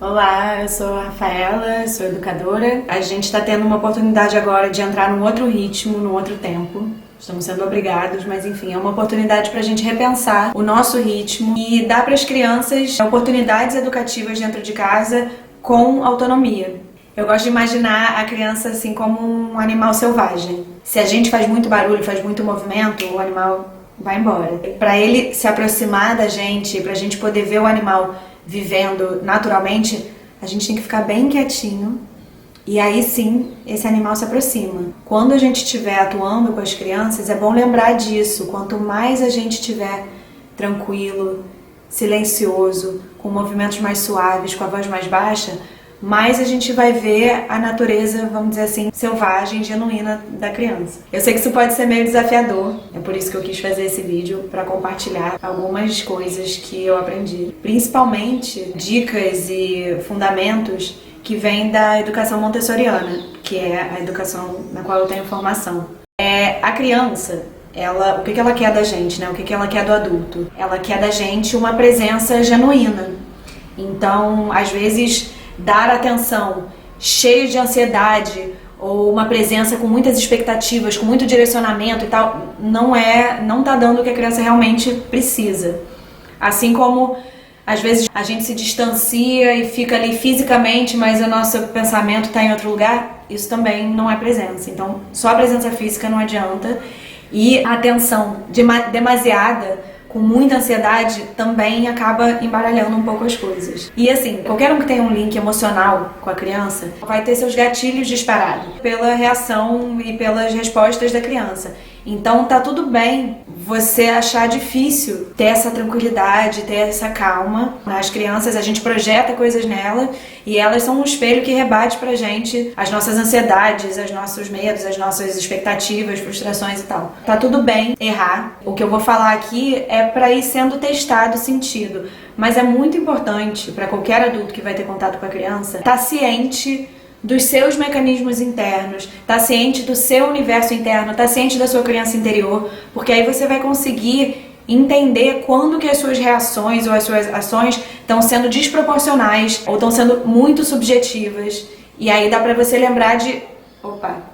Olá, eu sou a Rafaela, sou educadora. A gente está tendo uma oportunidade agora de entrar num outro ritmo, num outro tempo. Estamos sendo obrigados, mas enfim, é uma oportunidade para a gente repensar o nosso ritmo e dar para as crianças oportunidades educativas dentro de casa com autonomia. Eu gosto de imaginar a criança assim como um animal selvagem. Se a gente faz muito barulho, faz muito movimento, o animal vai embora. Para ele se aproximar da gente, para a gente poder ver o animal vivendo naturalmente, a gente tem que ficar bem quietinho e aí sim esse animal se aproxima. Quando a gente estiver atuando com as crianças, é bom lembrar disso. Quanto mais a gente estiver tranquilo, silencioso, com movimentos mais suaves, com a voz mais baixa, mais a gente vai ver a natureza, vamos dizer assim, selvagem, genuína da criança. Eu sei que isso pode ser meio desafiador, é por isso que eu quis fazer esse vídeo, para compartilhar algumas coisas que eu aprendi. Principalmente dicas e fundamentos que vêm da educação montessoriana, que é a educação na qual eu tenho formação. A criança, o que ela quer da gente, né? O que ela quer do adulto? Ela quer da gente uma presença genuína. Então, às vezes, dar atenção cheio de ansiedade ou uma presença com muitas expectativas, com muito direcionamento e tal, não tá dando o que a criança realmente precisa. Assim como às vezes a gente se distancia e fica ali fisicamente, mas o nosso pensamento está em outro lugar, isso também não é presença. Então, só a presença física não adianta e a atenção demasiada com muita ansiedade, também acaba embaralhando um pouco as coisas. E assim, qualquer um que tenha um link emocional com a criança vai ter seus gatilhos disparados pela reação e pelas respostas da criança. Então tá tudo bem você achar difícil ter essa tranquilidade, ter essa calma. As crianças, a gente projeta coisas nela e elas são um espelho que rebate pra gente as nossas ansiedades, os nossos medos, as nossas expectativas, frustrações e tal. Tá tudo bem errar. O que eu vou falar aqui é pra ir sendo testado, sentido. Mas é muito importante pra qualquer adulto que vai ter contato com a criança estar ciente dos seus mecanismos internos, tá ciente do seu universo interno, tá ciente da sua criança interior, porque aí você vai conseguir entender quando que as suas reações ou as suas ações estão sendo desproporcionais ou estão sendo muito subjetivas. E aí dá pra você lembrar de,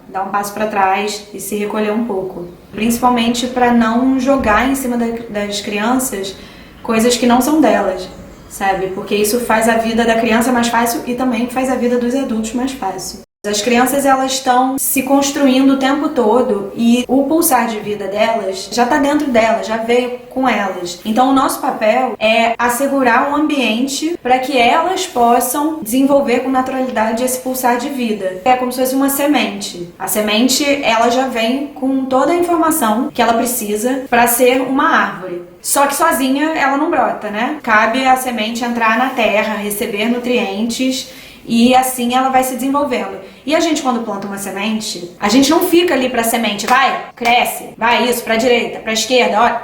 dar um passo pra trás e se recolher um pouco. Principalmente pra não jogar em cima das crianças coisas que não são delas, sabe? Porque isso faz a vida da criança mais fácil e também faz a vida dos adultos mais fácil. As crianças, elas estão se construindo o tempo todo e o pulsar de vida delas já está dentro delas, já veio com elas. Então o nosso papel é assegurar um ambiente para que elas possam desenvolver com naturalidade esse pulsar de vida. É como se fosse uma semente. A semente, ela já vem com toda a informação que ela precisa para ser uma árvore. Só que sozinha ela não brota, né? Cabe a semente entrar na terra, receber nutrientes e assim ela vai se desenvolvendo. E a gente, quando planta uma semente, a gente não fica ali pra semente, vai, cresce, vai isso, pra direita, pra esquerda, olha.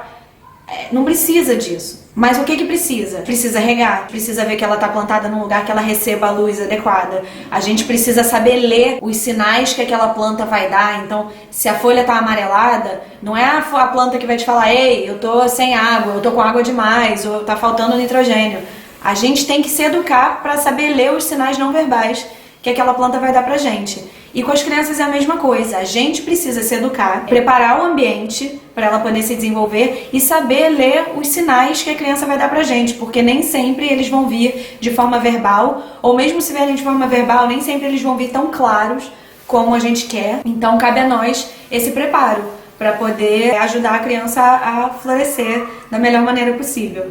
Não precisa disso. Mas o que precisa? Precisa regar, precisa ver que ela tá plantada num lugar que ela receba a luz adequada. A gente precisa saber ler os sinais que aquela planta vai dar. Então, se a folha tá amarelada, não é a planta que vai te falar, ei, eu tô sem água, eu tô com água demais, ou tá faltando nitrogênio. A gente tem que se educar para saber ler os sinais não verbais que aquela planta vai dar pra gente. E com as crianças é a mesma coisa. A gente precisa se educar, preparar o ambiente para ela poder se desenvolver e saber ler os sinais que a criança vai dar pra gente, porque nem sempre eles vão vir de forma verbal, ou mesmo se vierem de forma verbal, nem sempre eles vão vir tão claros como a gente quer. Então cabe a nós esse preparo para poder ajudar a criança a florescer da melhor maneira possível.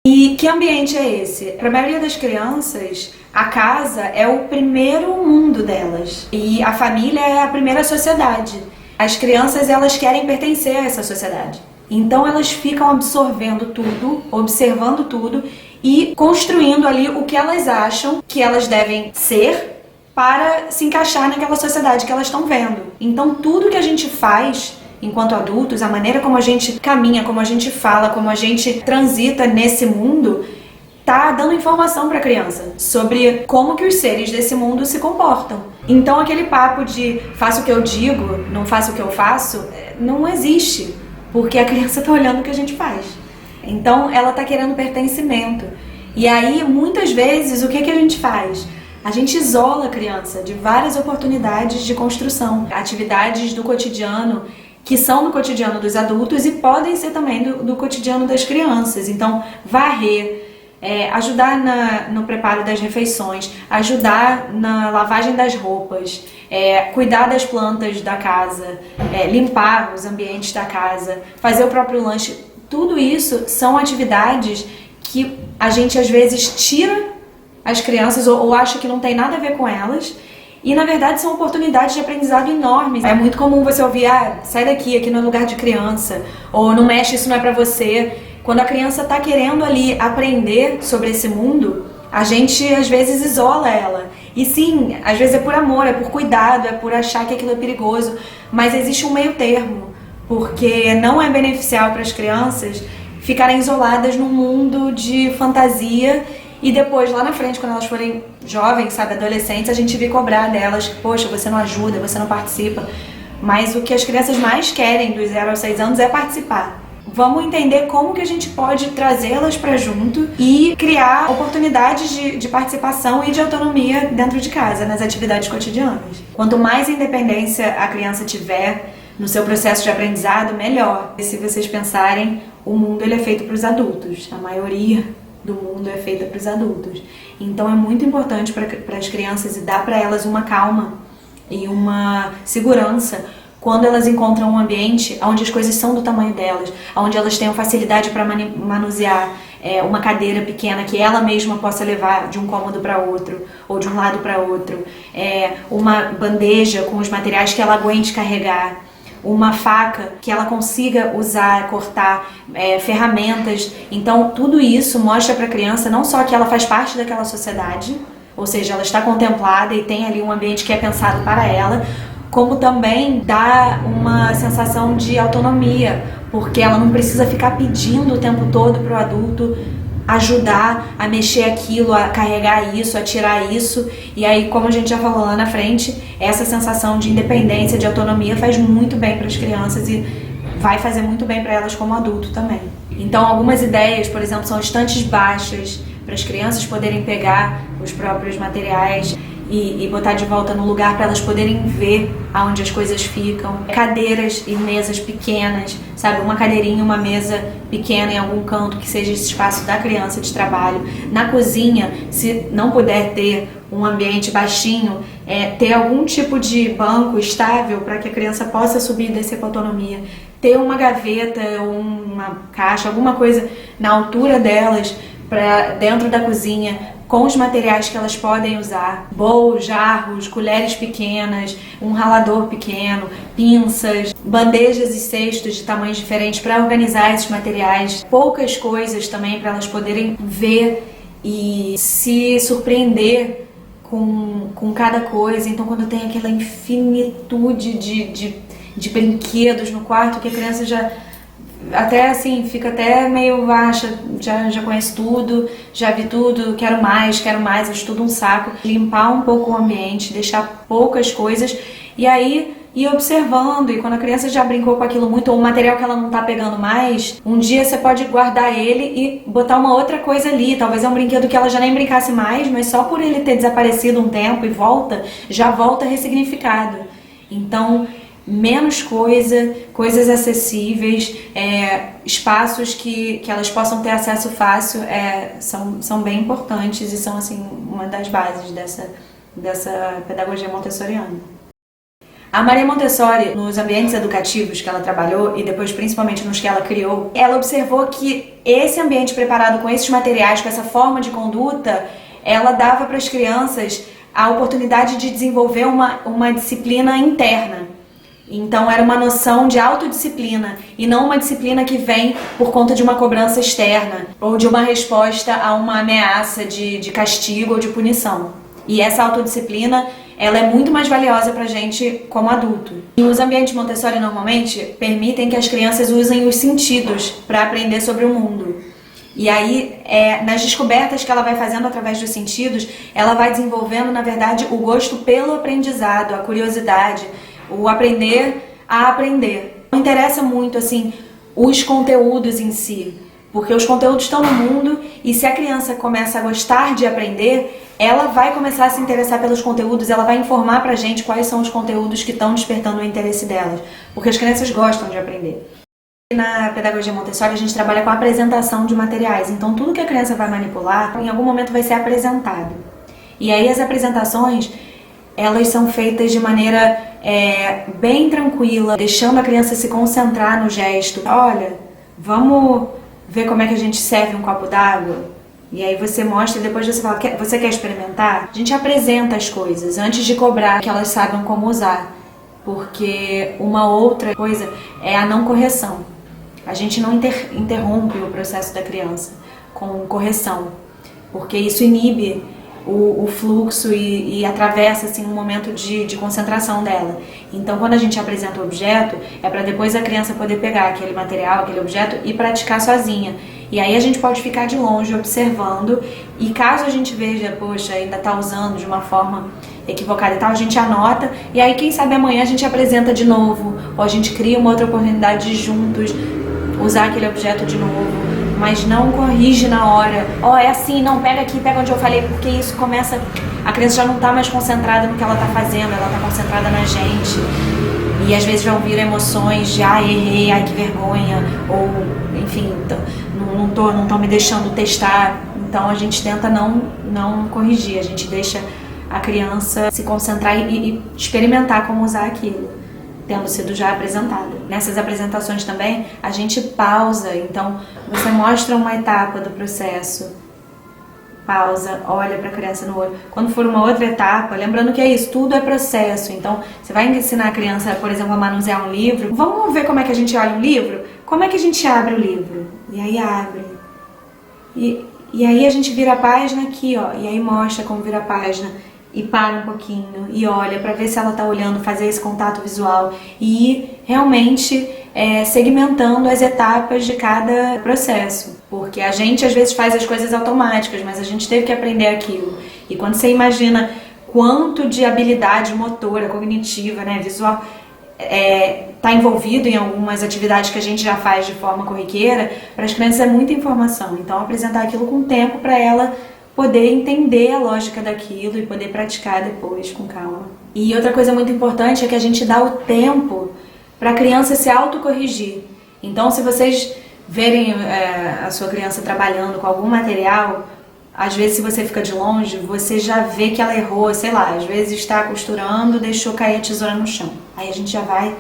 E que ambiente é esse? Para a maioria das crianças, a casa é o primeiro mundo delas e a família é a primeira sociedade. As crianças, elas querem pertencer a essa sociedade. Então elas ficam absorvendo tudo, observando tudo e construindo ali o que elas acham que elas devem ser para se encaixar naquela sociedade que elas estão vendo. Então tudo que a gente faz enquanto adultos, a maneira como a gente caminha, como a gente fala, como a gente transita nesse mundo, tá dando informação para a criança sobre como que os seres desse mundo se comportam. Então aquele papo de faço o que eu digo, não faço o que eu faço, não existe, porque a criança tá olhando o que a gente faz. Então ela tá querendo pertencimento. E aí, muitas vezes, o que a gente faz? A gente isola a criança de várias oportunidades de construção, atividades do cotidiano que são do cotidiano dos adultos e podem ser também do cotidiano das crianças. Então, varrer, ajudar no preparo das refeições, ajudar na lavagem das roupas, cuidar das plantas da casa, limpar os ambientes da casa, fazer o próprio lanche. Tudo isso são atividades que a gente às vezes tira as crianças ou acha que não tem nada a ver com elas. E na verdade são oportunidades de aprendizado enormes. É muito comum você ouvir, sai daqui, aqui não é lugar de criança, ou não mexe, isso não é pra você. Quando a criança tá querendo ali aprender sobre esse mundo, a gente às vezes isola ela. E sim, às vezes é por amor, é por cuidado, é por achar que aquilo é perigoso, mas existe um meio termo, porque não é beneficial para as crianças ficarem isoladas num mundo de fantasia. E depois, lá na frente, quando elas forem jovens, sabe, adolescentes, a gente vir cobrar delas, poxa, você não ajuda, você não participa. Mas o que as crianças mais querem dos 0 aos 6 anos é participar. Vamos entender como que a gente pode trazê-las para junto e criar oportunidades de participação e de autonomia dentro de casa, nas atividades cotidianas. Quanto mais independência a criança tiver no seu processo de aprendizado, melhor. E se vocês pensarem, o mundo ele é feito para os adultos, a maioria do mundo é feita para os adultos. Então é muito importante para as crianças e dar para elas uma calma e uma segurança quando elas encontram um ambiente onde as coisas são do tamanho delas, onde elas tenham facilidade para manusear uma cadeira pequena que ela mesma possa levar de um cômodo para outro ou de um lado para outro, uma bandeja com os materiais que ela aguente carregar, uma faca que ela consiga usar, cortar, ferramentas. Então tudo isso mostra para a criança não só que ela faz parte daquela sociedade, ou seja, ela está contemplada e tem ali um ambiente que é pensado para ela, como também dá uma sensação de autonomia, porque ela não precisa ficar pedindo o tempo todo para o adulto ajudar a mexer aquilo, a carregar isso, a tirar isso. E aí, como a gente já falou lá na frente, essa sensação de independência, de autonomia faz muito bem para as crianças e vai fazer muito bem para elas como adulto também. Então, algumas ideias, por exemplo, são estantes baixas para as crianças poderem pegar os próprios materiais e botar de volta no lugar para elas poderem ver aonde as coisas ficam. Cadeiras e mesas pequenas, sabe? Uma cadeirinha e uma mesa pequena em algum canto que seja esse espaço da criança de trabalho. Na cozinha, se não puder ter um ambiente baixinho, ter algum tipo de banco estável para que a criança possa subir e descer com autonomia. Ter uma gaveta, uma caixa, alguma coisa na altura delas, para dentro da cozinha, com os materiais que elas podem usar, bowls, jarros, colheres pequenas, um ralador pequeno, pinças, bandejas e cestos de tamanhos diferentes para organizar esses materiais, poucas coisas também para elas poderem ver e se surpreender com cada coisa. Então quando tem aquela infinitude de brinquedos no quarto que a criança já até assim, fica até meio baixa, já conheço tudo, já vi tudo, quero mais, acho tudo um saco. Limpar um pouco o ambiente, deixar poucas coisas e aí ir observando. E quando a criança já brincou com aquilo muito, ou um material que ela não tá pegando mais, um dia você pode guardar ele e botar uma outra coisa ali. Talvez é um brinquedo que ela já nem brincasse mais, mas só por ele ter desaparecido um tempo e volta, já volta ressignificado. Então, menos coisas acessíveis, espaços que elas possam ter acesso fácil, são bem importantes e são assim uma das bases dessa pedagogia montessoriana. A Maria Montessori, nos ambientes educativos que ela trabalhou e depois principalmente nos que ela criou, ela observou que esse ambiente preparado com esses materiais, com essa forma de conduta, ela dava para as crianças a oportunidade de desenvolver uma disciplina interna. Então era uma noção de autodisciplina e não uma disciplina que vem por conta de uma cobrança externa ou de uma resposta a uma ameaça de castigo ou de punição. E essa autodisciplina, ela é muito mais valiosa pra gente como adulto. E os ambientes Montessori normalmente permitem que as crianças usem os sentidos para aprender sobre o mundo. E aí, nas descobertas que ela vai fazendo através dos sentidos, ela vai desenvolvendo, na verdade, o gosto pelo aprendizado, a curiosidade, o aprender a aprender. Não interessa muito, assim, os conteúdos em si, Porque os conteúdos estão no mundo e se a criança começa a gostar de aprender, ela vai começar a se interessar pelos conteúdos, ela vai informar pra gente quais são os conteúdos que estão despertando o interesse delas. Porque as crianças gostam de aprender. Na pedagogia Montessori a gente trabalha com a apresentação de materiais, então tudo que a criança vai manipular, em algum momento vai ser apresentado. E aí as apresentações, elas são feitas de maneira bem tranquila, deixando a criança se concentrar no gesto. Olha, vamos ver como é que a gente serve um copo d'água? E aí você mostra e depois você fala, você quer experimentar? A gente apresenta as coisas antes de cobrar que elas saibam como usar. Porque uma outra coisa é a não correção. A gente não interrompe o processo da criança com correção, porque isso inibe o fluxo e atravessa assim, um momento de concentração dela. Então, quando a gente apresenta o objeto, é para depois a criança poder pegar aquele material, aquele objeto e praticar sozinha. E aí a gente pode ficar de longe observando e caso a gente veja, poxa, ainda está usando de uma forma equivocada e tal, a gente anota e aí quem sabe amanhã a gente apresenta de novo ou a gente cria uma outra oportunidade de juntos usar aquele objeto de novo, mas não corrige na hora. É assim, não, pega aqui, pega onde eu falei, porque isso começa... A criança já não tá mais concentrada no que ela tá fazendo, ela tá concentrada na gente. E às vezes vão vir emoções de, errei, ai que vergonha, ou, enfim, não tô me deixando testar. Então a gente tenta não corrigir, a gente deixa a criança se concentrar e experimentar como usar aquilo, tendo sido já apresentado. Nessas apresentações também, a gente pausa, então você mostra uma etapa do processo, pausa, olha para a criança no olho. Quando for uma outra etapa, lembrando que é isso, tudo é processo, então você vai ensinar a criança, por exemplo, a manusear um livro, vamos ver como é que a gente olha um livro? Como é que a gente abre o livro? E aí abre. E aí a gente vira a página aqui, e aí mostra como vira a página. E para um pouquinho e olha para ver se ela está olhando, fazer esse contato visual e ir realmente segmentando as etapas de cada processo. Porque a gente às vezes faz as coisas automáticas, mas a gente teve que aprender aquilo. E quando você imagina quanto de habilidade motora, cognitiva, visual, está envolvido em algumas atividades que a gente já faz de forma corriqueira, para as crianças é muita informação. Então apresentar aquilo com tempo para ela poder entender a lógica daquilo e poder praticar depois com calma. E outra coisa muito importante é que a gente dá o tempo para a criança se autocorrigir. Então, se vocês verem a sua criança trabalhando com algum material, às vezes se você fica de longe, você já vê que ela errou, sei lá, às vezes está costurando, deixou cair a tesoura no chão. Aí a gente já vai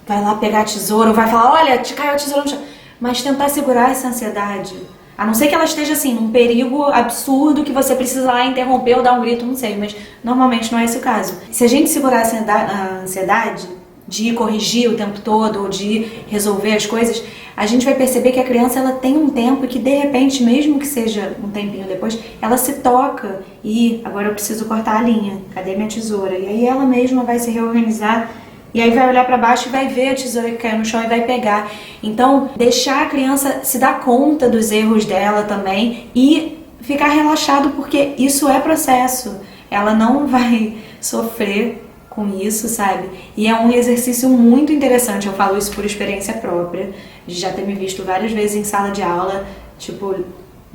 lá pegar a tesoura, ou vai falar, olha, te caiu a tesoura no chão. Mas tentar segurar essa ansiedade, a não ser que ela esteja assim, num perigo absurdo que você precisa lá interromper ou dar um grito, não sei, mas normalmente não é esse o caso. Se a gente segurar a ansiedade de corrigir o tempo todo ou de resolver as coisas, a gente vai perceber que a criança ela tem um tempo e que de repente, mesmo que seja um tempinho depois, ela se toca e agora eu preciso cortar a linha, cadê minha tesoura? E aí ela mesma vai se reorganizar. E aí vai olhar para baixo e vai ver a tesoura que caiu no chão e vai pegar. Então, deixar a criança se dar conta dos erros dela também e ficar relaxado, porque isso é processo. Ela não vai sofrer com isso, sabe? E é um exercício muito interessante, eu falo isso por experiência própria, de já ter me visto várias vezes em sala de aula, tipo,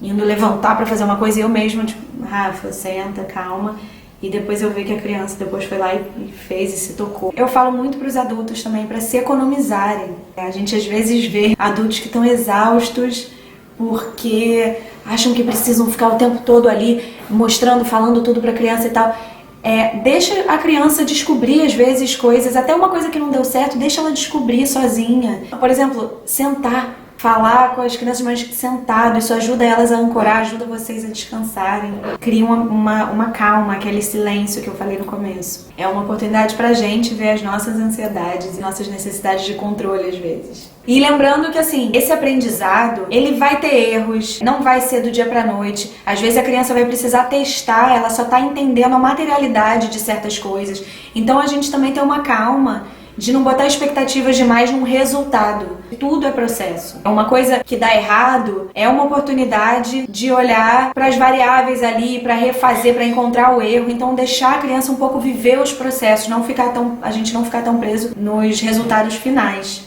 indo levantar para fazer uma coisa e eu mesma, tipo, Rafa, senta, calma. E depois eu vi que a criança depois foi lá e fez e se tocou. Eu falo muito para os adultos também, para se economizarem. A gente às vezes vê adultos que estão exaustos porque acham que precisam ficar o tempo todo ali mostrando, falando tudo para a criança e tal. Deixa a criança descobrir às vezes coisas, até uma coisa que não deu certo, deixa ela descobrir sozinha. Por exemplo, sentar. Falar com as crianças mais sentado, isso ajuda elas a ancorar, ajuda vocês a descansarem. Cria uma calma, aquele silêncio que eu falei no começo. É uma oportunidade pra gente ver as nossas ansiedades e nossas necessidades de controle às vezes. E lembrando que assim, esse aprendizado, ele vai ter erros, não vai ser do dia pra noite. Às vezes a criança vai precisar testar, ela só tá entendendo a materialidade de certas coisas. Então a gente também tem uma calma de não botar expectativas demais num resultado. Tudo é processo. Uma coisa que dá errado é uma oportunidade de olhar para as variáveis ali, para refazer, para encontrar o erro. Então deixar a criança um pouco viver os processos, a gente não ficar tão preso nos resultados finais.